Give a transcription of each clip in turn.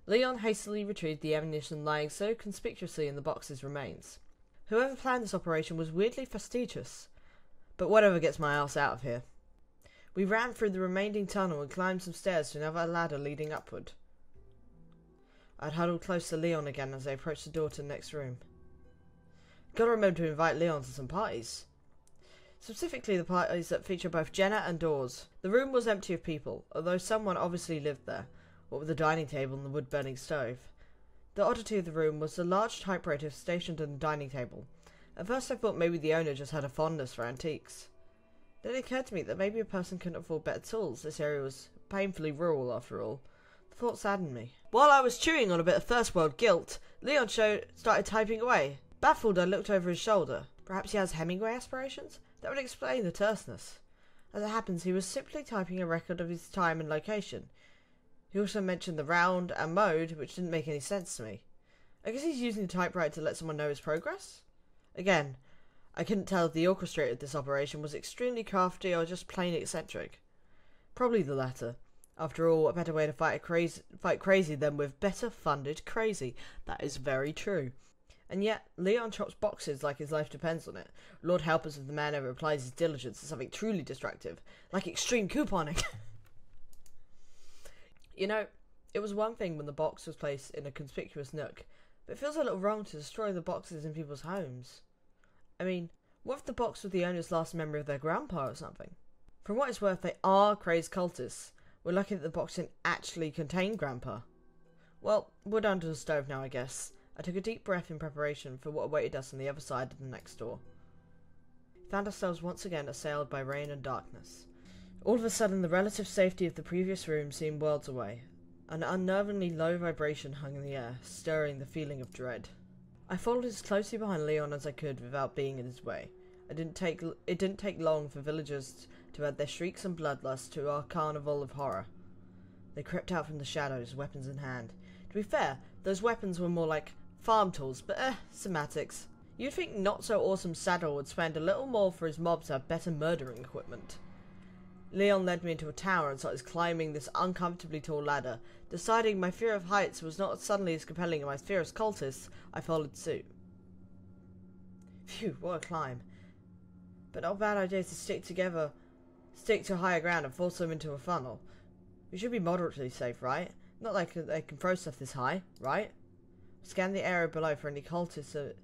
Leon hastily retrieved the ammunition lying so conspicuously in the box's remains. Whoever planned this operation was weirdly fastidious. But whatever gets my ass out of here. We ran through the remaining tunnel and climbed some stairs to another ladder leading upward. I'd huddled close to Leon again as I approached the door to the next room. Gotta remember to invite Leon to some parties. Specifically the parties that feature both Jenna and Dawes. The room was empty of people, although someone obviously lived there, what with the dining table and the wood-burning stove. The oddity of the room was the large typewriter stationed on the dining table. At first I thought maybe the owner just had a fondness for antiques. Then it occurred to me that maybe a person couldn't afford better tools. This area was painfully rural after all. The thought saddened me. While I was chewing on a bit of first world guilt, Leon started typing away. Baffled, I looked over his shoulder. Perhaps he has Hemingway aspirations? That would explain the terseness. As it happens, he was simply typing a record of his time and location. He also mentioned the round and mode, which didn't make any sense to me. I guess he's using the typewriter to let someone know his progress? Again, I couldn't tell if the orchestrator of this operation was extremely crafty or just plain eccentric. Probably the latter. After all, a better way to fight crazy than with better funded crazy. That is very true. And yet, Leon chops boxes like his life depends on it. Lord help us if the man ever applies his diligence to something truly destructive, like extreme couponing. You know, it was one thing when the box was placed in a conspicuous nook, but it feels a little wrong to destroy the boxes in people's homes. I mean, what if the box was the owner's last memory of their grandpa or something? For what it's worth, they are crazed cultists. We're lucky that the box didn't actually contain grandpa. Well, we're down to the stove now, I guess. I took a deep breath in preparation for what awaited us on the other side of the next door. We found ourselves once again assailed by rain and darkness. All of a sudden, the relative safety of the previous room seemed worlds away. An unnervingly low vibration hung in the air, stirring the feeling of dread. I followed as closely behind Leon as I could without being in his way. It didn't take long for villagers to add their shrieks and bloodlust to our carnival of horror. They crept out from the shadows, weapons in hand. To be fair, those weapons were more like farm tools, but semantics. You'd think Not So Awesome Saddle would spend a little more for his mobs to have better murdering equipment. Leon led me into a tower and started climbing this uncomfortably tall ladder. Deciding my fear of heights was not suddenly as compelling as my fear of cultists, I followed suit. Phew, what a climb. But not a bad idea to stick to higher ground and force them into a funnel. We should be moderately safe, right? Not like they can throw stuff this high, right? Scan the area below for any cultists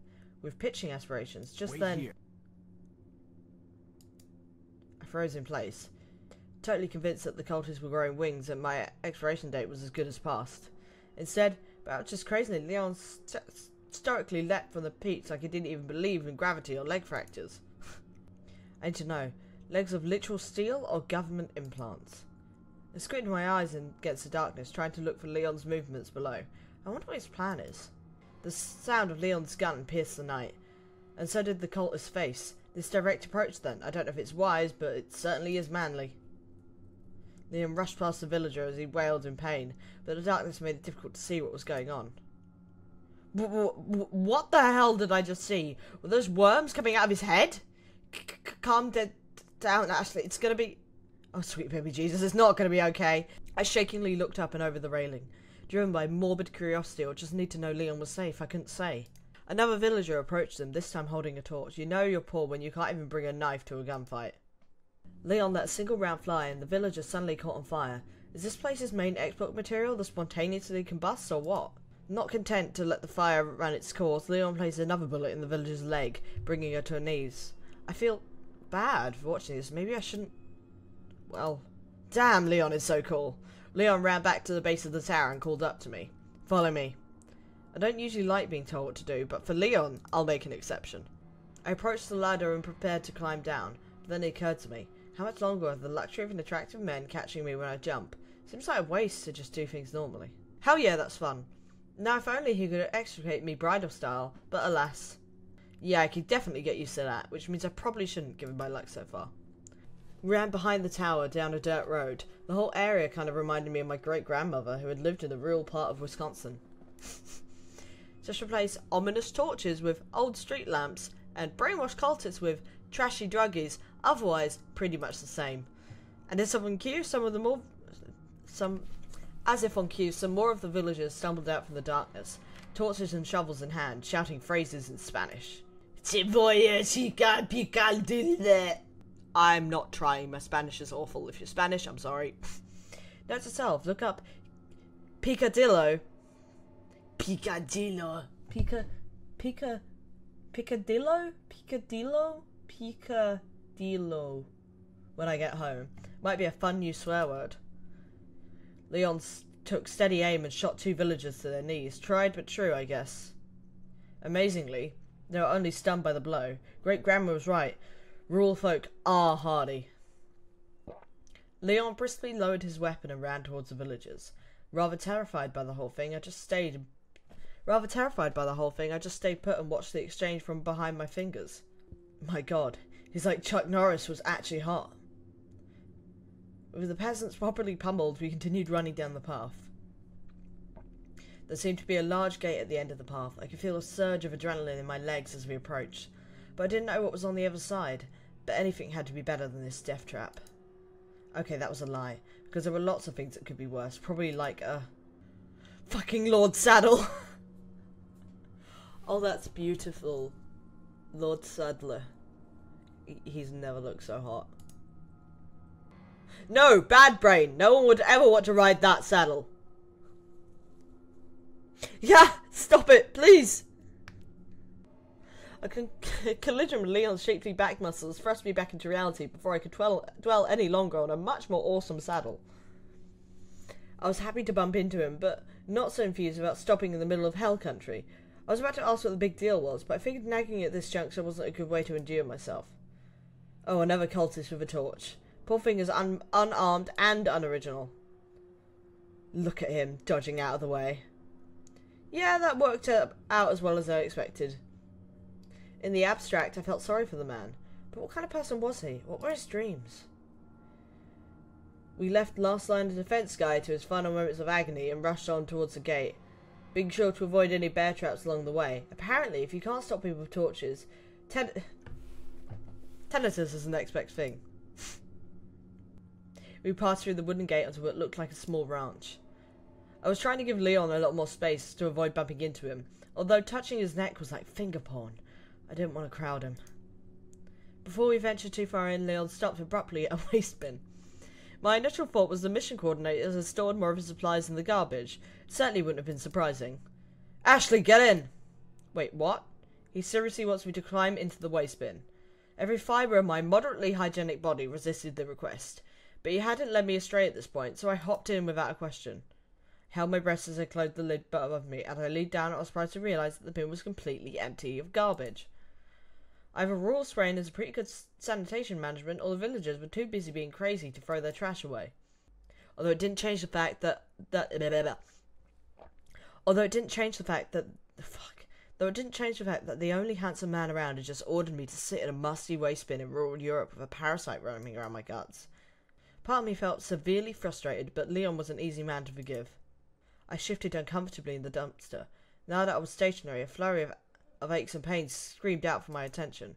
with pitching aspirations. Just then, here. I froze in place, totally convinced that the cultists were growing wings and my expiration date was as good as past. Instead, but just crazily, Leon stoically leapt from the peaks like he didn't even believe in gravity or leg fractures. I need to know, legs of literal steel or government implants? I squinted my eyes against the darkness, trying to look for Leon's movements below. I wonder what his plan is. The sound of Leon's gun pierced the night, and so did the cultist's face. This direct approach then, I don't know if it's wise, but it certainly is manly. Leon rushed past the villager as he wailed in pain, but the darkness made it difficult to see what was going on. What the hell did I just see? Were those worms coming out of his head? Calm down, Ashley. It's gonna be... Oh, sweet baby Jesus, it's not gonna be okay. I shakingly looked up and over the railing. Driven by morbid curiosity or just need to know Leon was safe, I couldn't say. Another villager approached them, this time holding a torch. You know you're poor when you can't even bring a knife to a gunfight. Leon let a single round fly and the villager suddenly caught on fire. Is this place's main export material the spontaneously combusts or what? Not content to let the fire run its course, Leon placed another bullet in the villager's leg, bringing her to her knees. I feel bad for watching this. Maybe I shouldn't... Well... Damn, Leon is so cool. Leon ran back to the base of the tower and called up to me. Follow me. I don't usually like being told what to do, but for Leon, I'll make an exception. I approached the ladder and prepared to climb down, but then it occurred to me. How much longer have the luxury of an attractive man catching me when I jump? Seems like a waste to just do things normally. Hell yeah, that's fun. Now if only he could extricate me bridal style, but alas. Yeah, I could definitely get used to that, which means I probably shouldn't given my luck so far. We ran behind the tower down a dirt road. The whole area kind of reminded me of my great-grandmother who had lived in the rural part of Wisconsin. Just replace ominous torches with old street lamps and brainwashed cultists with trashy druggies, otherwise pretty much the same. And there's something cute, some As if on cue, some more of the villagers stumbled out from the darkness, torches and shovels in hand, shouting phrases in Spanish. I'm not trying. My Spanish is awful. If you're Spanish, I'm sorry. Note to self, look up Picadillo. Picadillo. Picadillo? Picadillo. When I get home. Might be a fun new swear word. Leon took steady aim and shot 2 villagers to their knees. Tried but true, I guess. Amazingly, they were only stunned by the blow. Great-grandma was right. Rural folk are hardy. Leon briskly lowered his weapon and ran towards the villagers. Rather terrified by the whole thing, I just stayed put and watched the exchange from behind my fingers. My god, he's like Chuck Norris was actually hot. With the peasants properly pummeled, we continued running down the path. There seemed to be a large gate at the end of the path. I could feel a surge of adrenaline in my legs as we approached, but I didn't know what was on the other side. But anything had to be better than this death trap. Okay, that was a lie, because there were lots of things that could be worse. Probably like a fucking Lord Saddle. Oh, that's beautiful. Lord Saddler. He's never looked so hot. No, bad brain. No one would ever want to ride that saddle. Yeah, stop it, please. A collision with Leon's shapely back muscles thrust me back into reality before I could dwell any longer on a much more awesome saddle. I was happy to bump into him, but not so enthused about stopping in the middle of Hell Country. I was about to ask what the big deal was, but I figured nagging at this juncture wasn't a good way to endure myself. Oh, another cultist with a torch. Poor thing is unarmed and unoriginal. Look at him, dodging out of the way. Yeah, that worked out as well as I expected. In the abstract, I felt sorry for the man. But what kind of person was he? What were his dreams? We left last line of defense guy to his final moments of agony and rushed on towards the gate, being sure to avoid any bear traps along the way. Apparently, if you can't stop people with torches, tinnitus is the next best thing. We passed through the wooden gate onto what looked like a small ranch. I was trying to give Leon a lot more space to avoid bumping into him, although touching his neck was like finger porn. I didn't want to crowd him. Before we ventured too far in, Leon stopped abruptly at a waste bin. My initial thought was the mission coordinator had stored more of his supplies in the garbage. It certainly wouldn't have been surprising. Ashley, get in! Wait, what? He seriously wants me to climb into the waste bin. Every fibre of my moderately hygienic body resisted the request, but he hadn't led me astray at this point, so I hopped in without a question. I held my breath as I closed the lid above me, and I leaned down and I was surprised to realise that the bin was completely empty of garbage. Either rural spraying is a pretty good sanitation management, or the villagers were too busy being crazy to throw their trash away. Although it didn't change the fact that the only handsome man around had just ordered me to sit in a musty waste bin in rural Europe with a parasite roaming around my guts. Part of me felt severely frustrated, but Leon was an easy man to forgive. I shifted uncomfortably in the dumpster. Now that I was stationary, a flurry of aches and pains screamed out for my attention.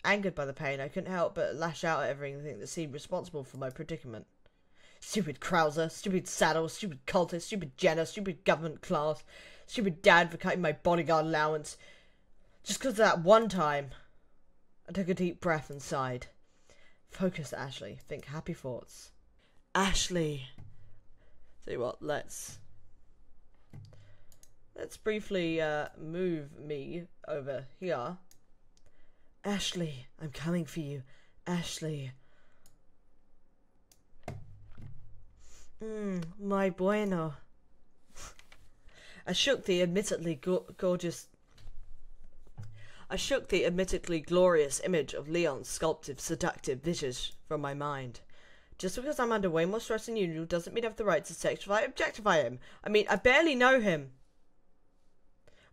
Angered by the pain, I couldn't help but lash out at everything that seemed responsible for my predicament. Stupid Krauser, stupid Saddle, stupid cultist, stupid Jenner, stupid government class, stupid dad for cutting my bodyguard allowance. Just because of that one time. I took a deep breath and sighed. Focus, Ashley. Think happy thoughts. Ashley. Tell you what, let's briefly move me over here. Ashley, I'm coming for you. Ashley. My bueno. I shook the admittedly glorious image of Leon's sculpted, seductive visage from my mind. Just because I'm under way more stress than usual doesn't mean I have the right to sexually objectify him. I mean, I barely know him.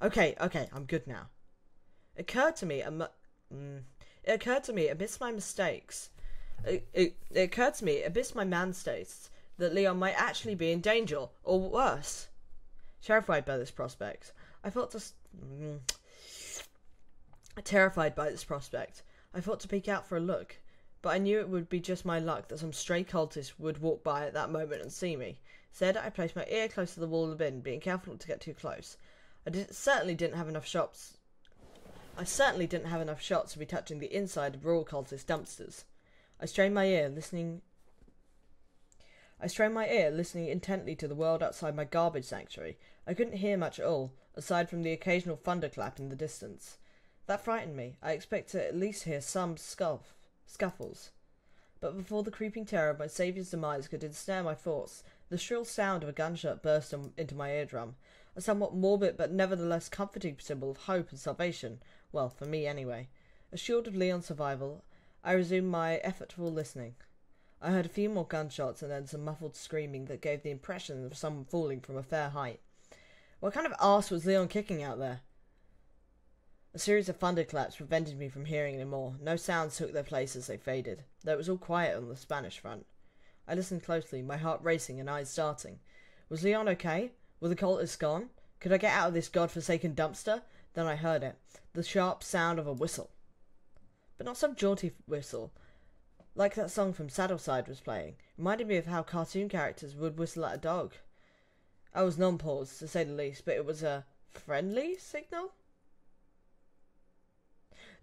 Okay, I'm good now. It occurred to me amidst my mistakes. It occurred to me amidst my man states that Leon might actually be in danger, or worse. Terrified by this prospect, I thought to peek out for a look, but I knew it would be just my luck that some stray cultist would walk by at that moment and see me. Said, I placed my ear close to the wall of the bin, being careful not to get too close. Certainly didn't have enough shots to be touching the inside of rural cultist dumpsters. I strained my ear, listening intently to the world outside my garbage sanctuary. I couldn't hear much at all, aside from the occasional thunderclap in the distance. That frightened me. I expected to at least hear some scuffles. But before the creeping terror of my saviour's demise could ensnare my thoughts, the shrill sound of a gunshot burst into my eardrum, a somewhat morbid but nevertheless comforting symbol of hope and salvation. Well, for me anyway. Assured of Leon's survival, I resumed my effortful listening. I heard a few more gunshots and then some muffled screaming that gave the impression of someone falling from a fair height. What kind of arse was Leon kicking out there? A series of thunderclaps prevented me from hearing any more. No sounds took their place as they faded, though it was all quiet on the Spanish front. I listened closely, my heart racing and eyes starting. Was Leon okay? Were the cultists gone? Could I get out of this godforsaken dumpster? Then I heard it, the sharp sound of a whistle. But not some jaunty whistle, like that song from Saddleside was playing. Reminded me of how cartoon characters would whistle at a dog. I was non-paused, to say the least, but it was a friendly signal?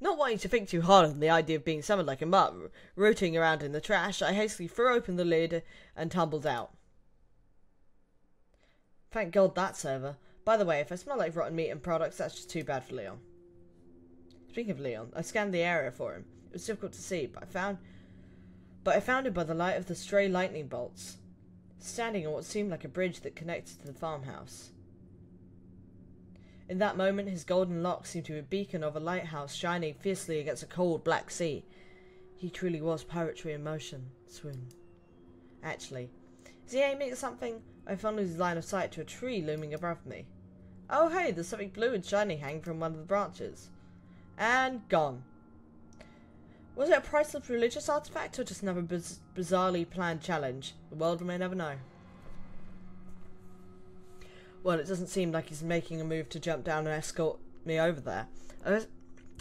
Not wanting to think too hard on the idea of being summoned like a mutt, rooting around in the trash, I hastily threw open the lid and tumbled out. Thank God that's over. By the way, if I smell like rotten meat and products, that's just too bad for Leon. Speaking of Leon, I scanned the area for him. It was difficult to see, but I found him by the light of the stray lightning bolts, standing on what seemed like a bridge that connected to the farmhouse. In that moment, his golden locks seemed to be a beacon of a lighthouse shining fiercely against a cold black sea. He truly was poetry in motion. Swoon. Actually, is he aiming at something? I followed his line of sight to a tree looming above me. Oh hey, there's something blue and shiny hanging from one of the branches. And gone. Was it a priceless religious artifact or just another bizarrely planned challenge? The world may never know. Well, it doesn't seem like he's making a move to jump down and escort me over there.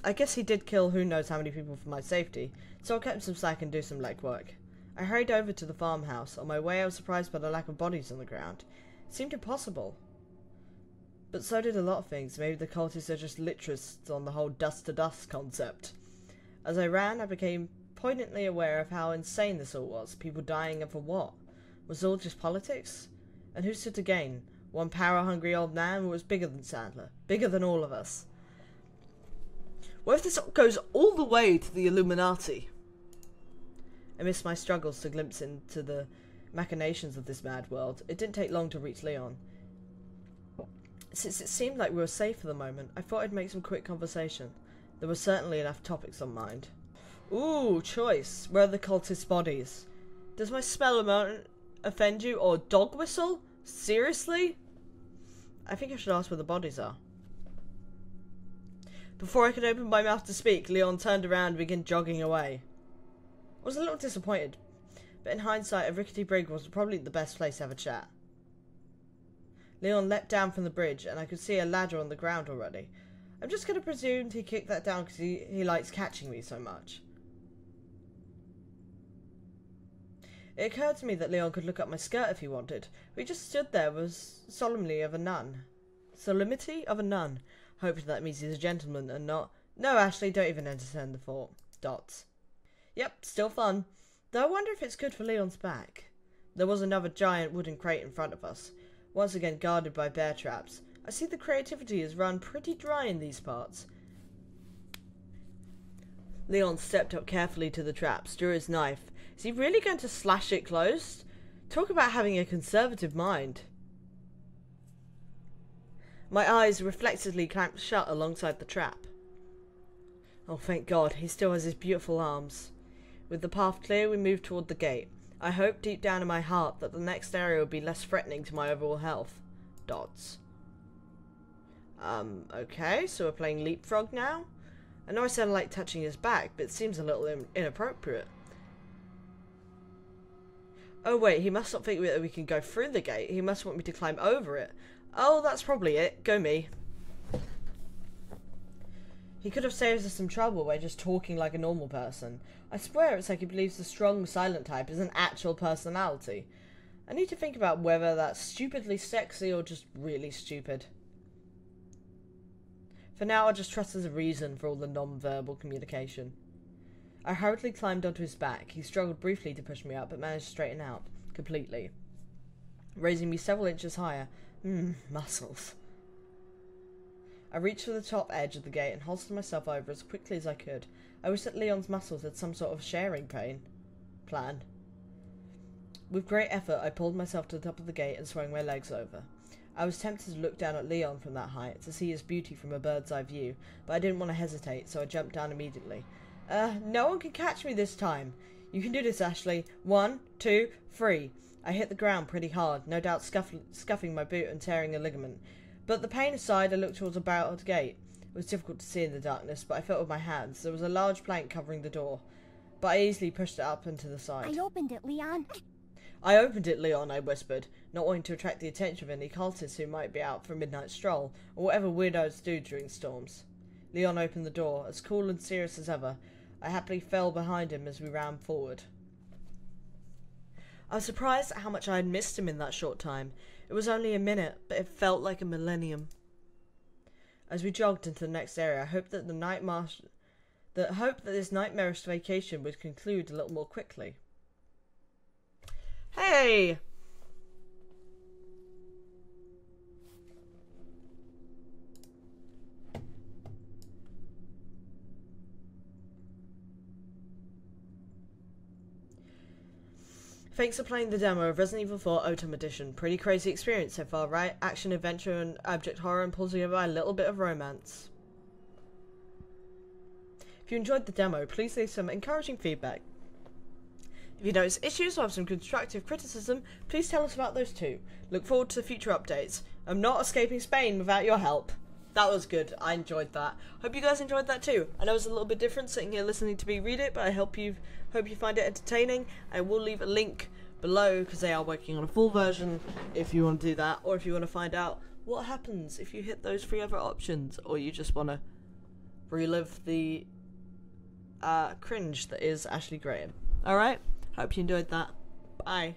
I guess he did kill who knows how many people for my safety, so I'll cut him some slack and do some legwork. I hurried over to the farmhouse. On my way, I was surprised by the lack of bodies on the ground. It seemed impossible. But so did a lot of things. Maybe the cultists are just litterists on the whole dust-to-dust concept. As I ran, I became poignantly aware of how insane this all was. People dying and for what? Was it all just politics? And who stood to gain? One power-hungry old man who was bigger than Sandler. Bigger than all of us. What if this goes all the way to the Illuminati? Amidst my struggles to glimpse into the machinations of this mad world, it didn't take long to reach Leon. Since it seemed like we were safe for the moment, I thought I'd make some quick conversation. There were certainly enough topics on mind. Ooh, choice. Where are the cultist bodies? Does my smell offend you, or dog whistle? Seriously? I think I should ask where the bodies are. Before I could open my mouth to speak, Leon turned around and began jogging away. I was a little disappointed, but in hindsight, a rickety brig was probably the best place to have a chat. Leon leapt down from the bridge, and I could see a ladder on the ground already. I'm just going to presume he kicked that down because he likes catching me so much. It occurred to me that Leon could look up my skirt if he wanted, but he just stood there with solemnity of a nun. Solemnity of a nun. Hopefully that means he's a gentleman and not... No, Ashley, don't even entertain the thought. Dots. Yep, still fun. Though I wonder if it's good for Leon's back. There was another giant wooden crate in front of us, once again guarded by bear traps. I see the creativity has run pretty dry in these parts. Leon stepped up carefully to the traps, drew his knife. Is he really going to slash it closed? Talk about having a conservative mind. My eyes reflexively clamped shut alongside the trap. Oh, thank God, he still has his beautiful arms. With the path clear, we moved toward the gate. I hoped deep down in my heart that the next area would be less threatening to my overall health. Dots. Okay, so we're playing leapfrog now? I know I said I like touching his back, but it seems a little inappropriate. Oh wait, he must not think that we can go through the gate. He must want me to climb over it. Oh, that's probably it. Go me. He could have saved us some trouble by just talking like a normal person. I swear it's like he believes the strong, silent type is an actual personality. I need to think about whether that's stupidly sexy or just really stupid. For now, I'll just trust there's a reason for all the non-verbal communication. I hurriedly climbed onto his back. He struggled briefly to push me up, but managed to straighten out completely, raising me several inches higher. Muscles. I reached for the top edge of the gate and holstered myself over as quickly as I could. I wish that Leon's muscles had some sort of sharing plan. With great effort, I pulled myself to the top of the gate and swung my legs over. I was tempted to look down at Leon from that height, to see his beauty from a bird's eye view, but I didn't want to hesitate, so I jumped down immediately. No one can catch me this time. You can do this, Ashley. 1, 2, 3. I hit the ground pretty hard, no doubt scuffing my boot and tearing a ligament. But the pain aside, I looked towards a barred gate. It was difficult to see in the darkness, but I felt with my hands. There was a large plank covering the door, but I easily pushed it up and to the side. I opened it, Leon. I opened it, Leon, I whispered, not wanting to attract the attention of any cultists who might be out for a midnight stroll, or whatever weirdos do during storms. Leon opened the door, as cool and serious as ever. I happily fell behind him as we ran forward. I was surprised at how much I had missed him in that short time. It was only a minute, but it felt like a millennium. As we jogged into the next area, I hoped that this nightmarish vacation would conclude a little more quickly. Hey! Thanks for playing the demo of Resident Evil 4 Otome Edition. Pretty crazy experience so far, right? Action, adventure, and abject horror, and pulled together by a little bit of romance. If you enjoyed the demo, please leave some encouraging feedback. If you notice issues or have some constructive criticism, please tell us about those too. Look forward to future updates. I'm not escaping Spain without your help. That was good. I enjoyed that. Hope you guys enjoyed that too. I know it's a little bit different sitting here listening to me read it, but I hope you find it entertaining. I will leave a link below because they are working on a full version if you want to do that, or if you want to find out what happens if you hit those 3 other options, or you just want to relive the cringe that is Ashley Graham. Alright? Hope you enjoyed that. Bye.